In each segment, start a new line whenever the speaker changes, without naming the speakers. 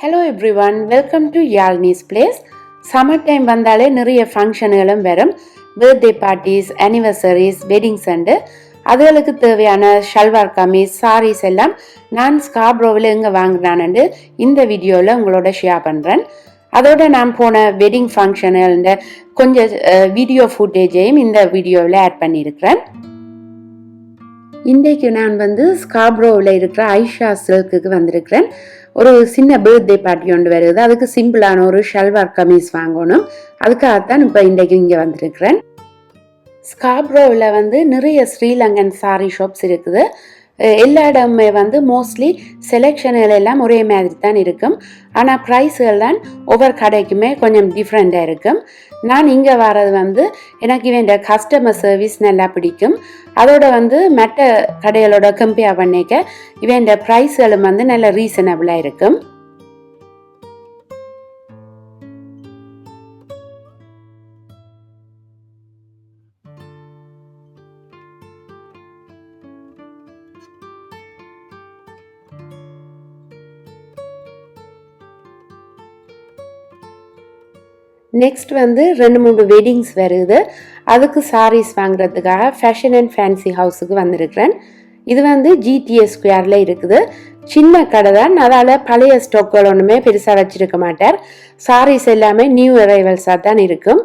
Hello everyone, welcome to Yazhni's place. Summer time வந்தாலே நிறைய ஃபங்க்ஷனுகளும் வரும். Birthday parties, anniversaries, weddings and அதுகளுக்கு தேவையான ஷல்வார் கமீஸ், சாரீஸ் எல்லாம் நான் ஸ்கார்ப்ரோவில் எங்கே வாங்கினான்னு இந்த வீடியோவில் உங்களோட ஷேர் பண்ணுறேன். அதோட நான் போன வெட்டிங் ஃபங்க்ஷனுன்ற கொஞ்சம் வீடியோ ஃபுட்டேஜையும் இந்த வீடியோவில் ஆட் பண்ணியிருக்கிறேன். இன்றைக்கு நான் ஸ்கார்ப்ரோவில் இருக்கிற ஐஷா சில்க்குக்கு வந்திருக்கிறேன். ஒரு சின்ன பர்த்டே பார்ட்டி ஒன்று வருது. அதுக்கு சிம்பிளான ஒரு ஷல்வார் கமீஸ் வாங்கணும். அதுக்காகத்தான் இப்போ இன்றைக்கு இங்கே வந்திருக்கிறேன். ஸ்கார்ப்ரோவில் நிறைய ஸ்ரீலங்கன் சாரீ ஷாப்ஸ் இருக்குது. எல்லா இடமுமே மோஸ்ட்லி செலெக்ஷன்கள் எல்லாம் ஒரே மாதிரி தான் இருக்கும். ஆனால் ப்ரைஸுகள் தான் ஒவ்வொரு கடைக்குமே கொஞ்சம் டிஃப்ரெண்ட்டாக இருக்கும். நான் இங்கே வர்றது எனக்கு இவன் கஸ்டமர் சர்வீஸ் நல்லா பிடிக்கும். அதோட மற்ற கடைகளோட கம்பேர் பண்ணிக்க இவன் ப்ரைஸ்களும் நல்ல ரீசனபிளாக இருக்கும். நெக்ஸ்ட் 2-3 வெட்டிங்ஸ் வருது. அதுக்கு சாரீஸ் வாங்குறதுக்காக ஃபேஷன் அண்ட் ஃபேன்சி ஹவுஸுக்கு வந்திருக்கிறேன். இது ஜிடிஎஸ் ஸ்கொயரில் இருக்குது. சின்ன கடை தான், அதால் பழைய ஸ்டாக்குகள் ஒன்றுமே பெருசாக வச்சுருக்க மாட்டார். சாரீஸ் எல்லாமே நியூ அரைவல்ஸாக தான் இருக்கும்.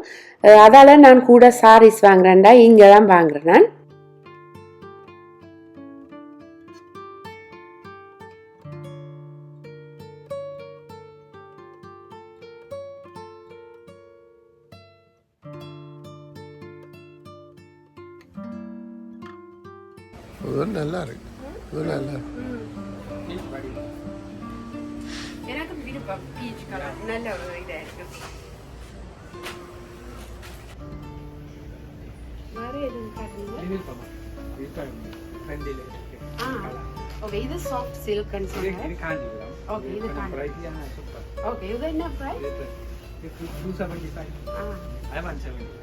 அதால் நான் கூட சாரீஸ் வாங்குறேன்டா இங்கே தான் வாங்குறேன் நான்.
நல்லா இருக்கு.
எனக்கு விருப்பம் பீச் கலர் நல்ல ஒரு இதா இருக்கு. வேற எதுவும் காட்டுங்க. ஓகே, இது சாஃப்ட் சில்க் ன்னு சொல்லுங்க. இது காண்டிலாம். ஓகே, இது காண்டி. Price super. ஓகே, இது என்ன பிரைஸ்? இது 275. I want 75.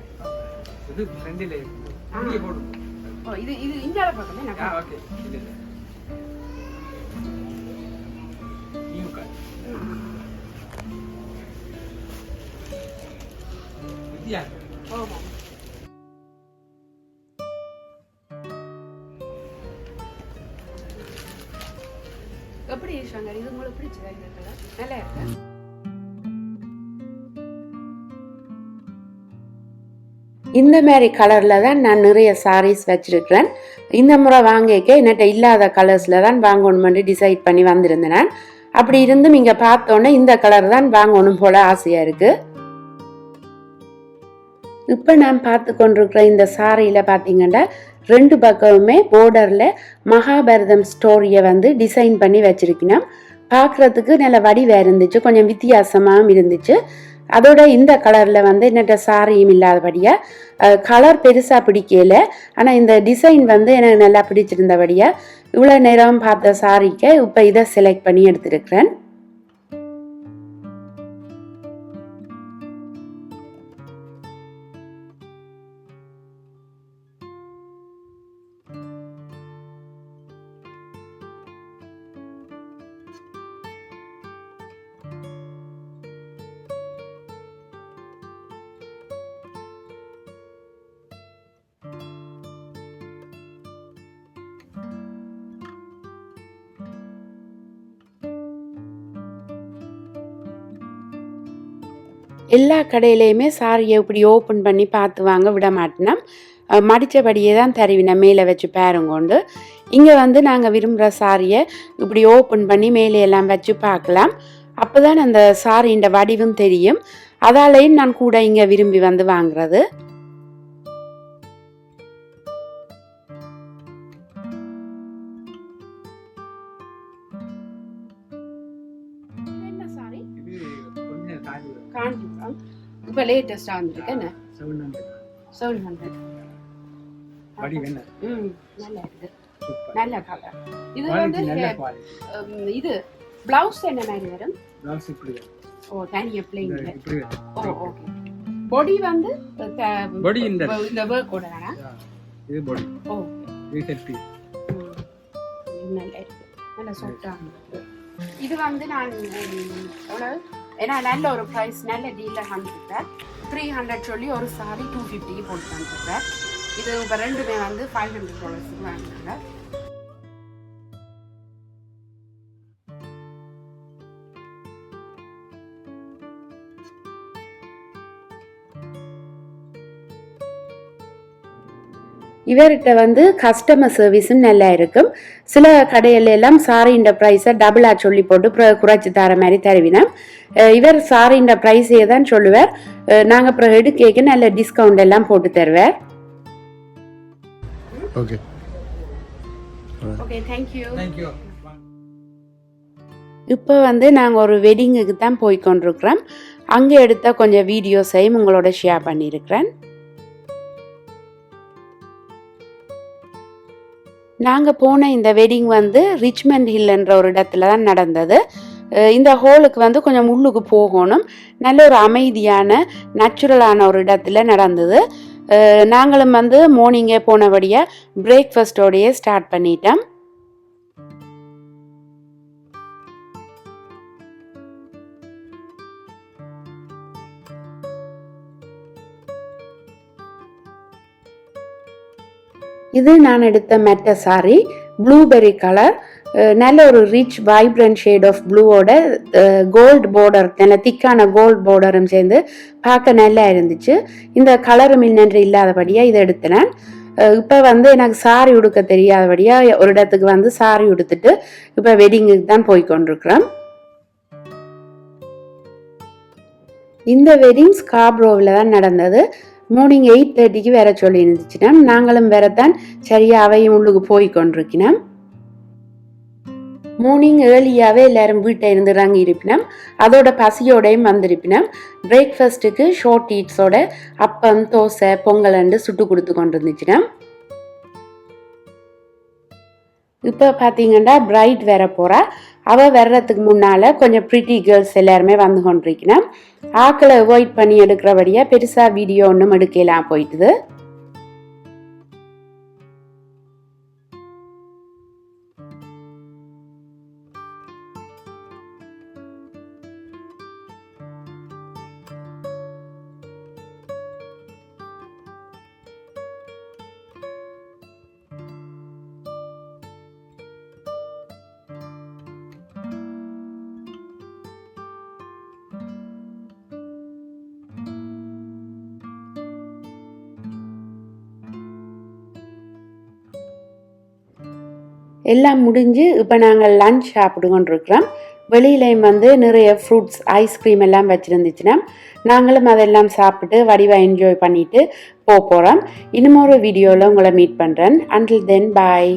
இது ஃப்ரெண்ட்ல இருக்கு. இங்க போடுங்க. இது இந்தியால பக்கமே நான். ஓகே, இல்ல நியூ கார். இந்தியா. ஓமா. எப்படி ஷங்கர், இது உங்களுக்கு பிடிச்சதா? இந்த கலர் நல்லா இருக்கு. இந்த மாதிரி கலரில் தான் நான் நிறைய சாரீஸ் வச்சுருக்கிறேன். இந்த முறை வாங்கிக்க என்கிட்ட இல்லாத கலர்ஸில் தான் வாங்கணுமென்று டிசைட் பண்ணி வந்திருந்தேன் நான். அப்படி இருந்தும் இங்கே பார்த்தோன்னே இந்த கலர் தான் வாங்கணும் போல் ஆசையாக இருக்குது. இப்போ நான் பார்த்து கொண்டிருக்கிற இந்த சாரியில் பார்த்தீங்கன்னா 2 பக்கமுமே போர்டரில் மகாபாரதம் ஸ்டோரியை டிசைன் பண்ணி வச்சுருக்கணும். பார்க்குறதுக்கு நல்ல வடிவாக இருந்துச்சு, கொஞ்சம் வித்தியாசமாகவும் இருந்துச்சு. அதோட இந்த கலரில் என்னட்ட சாரியும் இல்லாதபடியாக கலர் பெருசாக பிடிக்கல. ஆனால் இந்த டிசைன் எனக்கு நல்லா பிடிச்சிருந்தபடியாக இவ்வளோ நேரம் பார்த்த சாரிக்கு இப்போ இதை செலக்ட் பண்ணி எடுத்துருக்கிறேன். எல்லா கடையிலையுமே சாரியை இப்படி ஓப்பன் பண்ணி பார்த்து வாங்க விட மாட்டேன்னா, மடித்தபடியே தான் தருவின மேலே வச்சு பேருங்கொண்டு. இங்கே நாங்கள் விரும்புகிற சாரியை இப்படி ஓப்பன் பண்ணி மேலே எல்லாம் வச்சு பார்க்கலாம். அப்போ தான் அந்த சாரியின் வடிவும் தெரியும். அதாலேயும் நான் கூட இங்கே விரும்பி வாங்குறது. காஞ்சிபுரம் இப்போ லேட்டஸ்டாக வந்துருக்கு. என்ன 700 படி என்ன? நல்லா இருக்கு, நல்ல கலர். இது இது ப்ளவுஸ் என்ன மாதிரி வரும்? ப்ளவுஸ் இப்படி. ஓ, தனியா ப்ளைன். ஓ, ஓகே. பாடி பாடி இந்த வர்க் ஓடறானா? இது பாடி. ஓ, இது செட்டி. நல்லா இருக்கு, நல்ல சாஃப்ட்டா இருக்கு. இது வந்து நான் எவ்வளவு ஏன்னா நல்ல ஒரு ப்ரைஸ் நல்ல டீலில் காமிச்சிருக்கேன். 300 சொல்லி ஒரு சாரி 250 போட்டு காமிச்சிருக்கேன். இது இப்போ ரெண்டுமே வந்து $500 வாங்கினாங்க. இவர்கிட்ட வந்து கஸ்டமர் சர்வீஸும் நல்லா இருக்கும். சில கடையில எல்லாம் சாரின்ற ப்ரைஸை டபுளாக சொல்லி போட்டு குறைச்சி தர மாதிரி தருவினோம். இவர் சாரின்ற ப்ரைஸே தான் சொல்லுவார். நாங்கள் அப்புறம் எடுக்க நல்ல டிஸ்கவுண்ட் எல்லாம் போட்டு தருவார்.
Okay
okay, thank you.
இப்போ
வந்து நாங்கள் ஒரு வெட்டிங்குக்கு தான் போய் கொண்டிருக்கிறோம். அங்கே எடுத்த கொஞ்சம் வீடியோஸையும் உங்களோட ஷேர் பண்ணியிருக்கிறேன். நாங்கள் போன இந்த வெட்டிங் வந்து ரிச்மண்ட் ஹில்ன்ற ஒரு இடத்துல தான் நடந்தது. இந்த ஹோலுக்கு வந்து கொஞ்சம் உள்ளுக்கு போகணும். நல்ல ஒரு அமைதியான நேச்சுரலான ஒரு இடத்துல நடந்தது. நாங்களும் வந்து மார்னிங்கே போனபடியாக பிரேக்ஃபாஸ்டோடையே ஸ்டார்ட் பண்ணிட்டோம். இது நான் எடுத்த மெட்ட சாரி, ப்ளூபெரி கலர், நல்ல ஒரு ரிச் வைப்ரண்ட் ஷேட் ஆஃப் ப்ளூவோட கோல்டு பார்டர், நல்ல திக்கான கோல்டு பார்டரும் சேர்ந்து பார்க்க நல்லா இருந்துச்சு. இந்த கலரும் இன்னென்று இல்லாதபடியாக இதை எடுத்தினேன். இப்போ வந்து எனக்கு சாரி உடுக்க தெரியாதபடியாக ஒரு இடத்துக்கு வந்து சாரி உடுத்துட்டு இப்போ வெட்டிங்குக்கு தான் போய் கொண்டிருக்கிறேன். இந்த வெட்டிங் ஸ்காப்ரோவில் தான் நடந்தது. மார்னிங் 8:30க்கு வேற சொல்லி இருந்துச்சுன்னா நாங்களும் வேறத்தான் சரியா அவையும் உள்ளுக்கு போய் கொண்டிருக்கணும். மார்னிங் ஏர்லியாகவே எல்லாரும் வீட்டை இருந்து இறங்கி இருப்பினோம். அதோட பசியோடையும் வந்திருப்பினோம். பிரேக்ஃபாஸ்ட்டுக்கு ஷார்ட் ஈட்ஸோட அப்பம், தோசை, பொங்கல் சுட்டு கொடுத்து கொண்டு இருந்துச்சுன்னா இப்போ பார்த்தீங்கன்னா பிரைட் வேற போகிறா. அவள் வர்றதுக்கு முன்னால் கொஞ்சம் ப்ரிட்டி கேர்ள்ஸ் எல்லாருமே வந்து கொண்டிருக்கணும். ஆக்களை அவாய்ட் பண்ணி எடுக்கிறபடியாக பெருசாக வீடியோ ஒன்றும் எடுக்கலாம் போயிட்டுது. எல்லாம் முடிஞ்சு இப்போ நாங்கள் லன்ச் சாப்பிட்டு கொண்டிருக்கிறோம். வெளியிலையும் வந்து நிறைய ஃப்ரூட்ஸ், ஐஸ்கிரீம் எல்லாம் வச்சுருந்துச்சுன்னா நாங்களும் அதெல்லாம் சாப்பிட்டு வடிவாக என்ஜாய் பண்ணிட்டு போகிறோம். இன்னும் ஒரு வீடியோவில் உங்களை மீட் பண்ணுறேன். அண்டில் தென் பாய்.